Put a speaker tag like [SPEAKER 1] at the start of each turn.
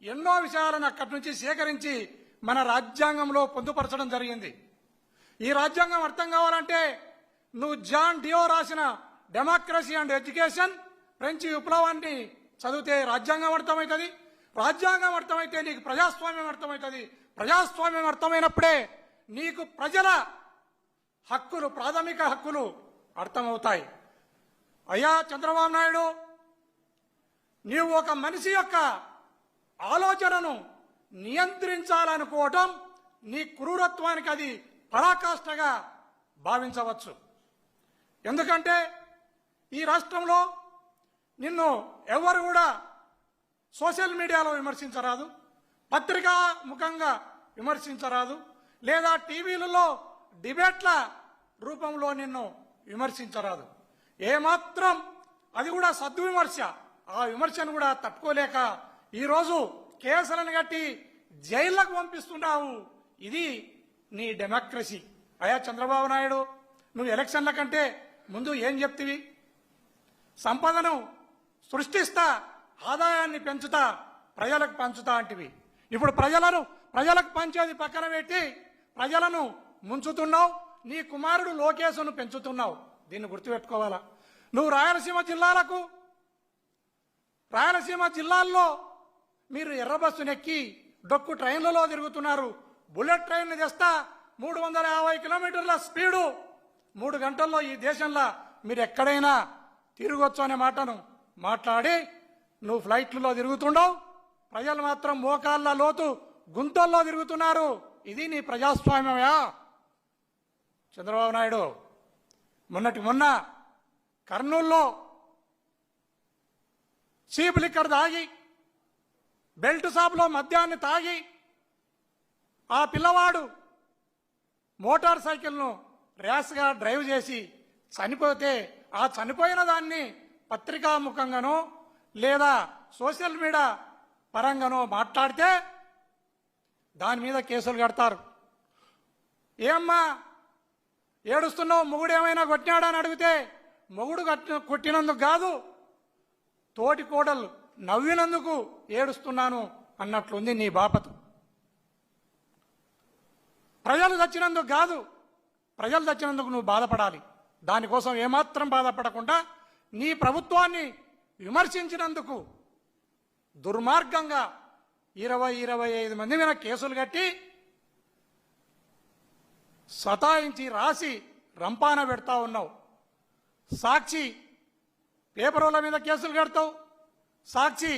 [SPEAKER 1] ఎన్నో విషయాలను అక్కడి నుంచి సేకరించి మన రాజ్యాంగంలో పొందుపరచడం జరిగింది. ఈ రాజ్యాంగం అర్థం కావాలంటే నువ్వు జాన్ డియో రాసిన డెమోక్రసీ అండ్ ఎడ్యుకేషన్, ఫ్రెంచ్ విప్లవాన్ని చదివితే రాజ్యాంగం అర్థమవుతుంది. రాజ్యాంగం అర్థమైతే నీకు ప్రజాస్వామ్యం అర్థమవుతుంది. ప్రజాస్వామ్యం అర్థమైనప్పుడే నీకు ప్రజల హక్కులు, ప్రాథమిక హక్కులు అర్థమవుతాయి. అయ్యా చంద్రబాబు నాయుడు, నీవు ఒక మనిషి యొక్క ఆలోచనను నియంత్రించాలనుకోవటం నీ క్రూరత్వానికి అది పరాకాష్ఠగా భావించవచ్చు. ఎందుకంటే ఈ రాష్ట్రంలో నిన్ను ఎవరు కూడా సోషల్ మీడియాలో విమర్శించరాదు, పత్రికా ముఖంగా విమర్శించరాదు, లేదా టీవీలలో డిబేట్ల రూపంలో నిన్ను విమర్శించరాదు. ఏమాత్రం అది కూడా సద్విమర్శ, ఆ విమర్శను కూడా తట్టుకోలేక ఈరోజు కేసులను కట్టి జైళ్లకు పంపిస్తున్నావు. ఇది నీ డెమోక్రసీ. అయ్యా చంద్రబాబు నాయుడు, నువ్వు ఎలక్షన్ల కంటే ముందు ఏం చెప్తివి? సంపదను సృష్టిస్తా, ఆదాయాన్ని పెంచుతా, ప్రజలకు పంచుతా అంటివి. ఇప్పుడు ప్రజలకు పంచేది పక్కన పెట్టి ప్రజలను ముంచుతున్నావు. నీ కుమారుడు లోకేశును పెంచుతున్నావు. దీన్ని గుర్తుపెట్టుకోవాలా? నువ్వు రాయలసీమ జిల్లాల్లో మీరు ఎర్ర బస్సును ఎక్కి డొక్కు ట్రైన్లలో తిరుగుతున్నారు. బుల్లెట్ ట్రైన్లు తెస్తా 350 కిలోమీటర్ల స్పీడు 3 గంటల్లో ఈ దేశంలో మీరు ఎక్కడైనా తిరగొచ్చు అనే మాటను మాట్లాడి నువ్వు ఫ్లైట్లలో తిరుగుతుండవు. ప్రజలు మాత్రం మోకాళ్ళ లోతు గుంతల్లో తిరుగుతున్నారు. ఇది నీ ప్రజాస్వామ్యమయా? చంద్రబాబు నాయుడు, మొన్న కర్నూల్లో చీప్ లిక్కర్ తాగి, బెల్ట్ షాప్లో మద్యాన్ని తాగి ఆ పిల్లవాడు మోటార్ సైకిల్ను ర్యాష్గా డ్రైవ్ చేసి చనిపోతే ఆ చనిపోయిన దాన్ని పత్రికాముఖంగానో లేదా సోషల్ మీడియా పరంగానో మాట్లాడితే దాని మీద కేసులు కడతారు. ఏమ్మా ఏడుస్తున్నావు, మొగుడు ఏమైనా కొట్టినాడని అడిగితే మొగుడు కొట్టినందుకు కాదు, తోటి కోడలు నవ్వినందుకు ఏడుస్తున్నాను అన్నట్లుంది నీ బాపతు. ప్రజలు చచ్చినందుకు కాదు, ప్రజలు చచ్చినందుకు నువ్వు బాధపడాలి. దానికోసం ఏమాత్రం బాధపడకుండా నీ ప్రభుత్వాన్ని విమర్శించినందుకు దుర్మార్గంగా 20-25 మంది మీద కేసులు కట్టి సతాయించి రాసి రంపాన పెడతా ఉన్నావు. సాక్షి పేపర్ల మీద కేసులు కడతావు, సాక్షి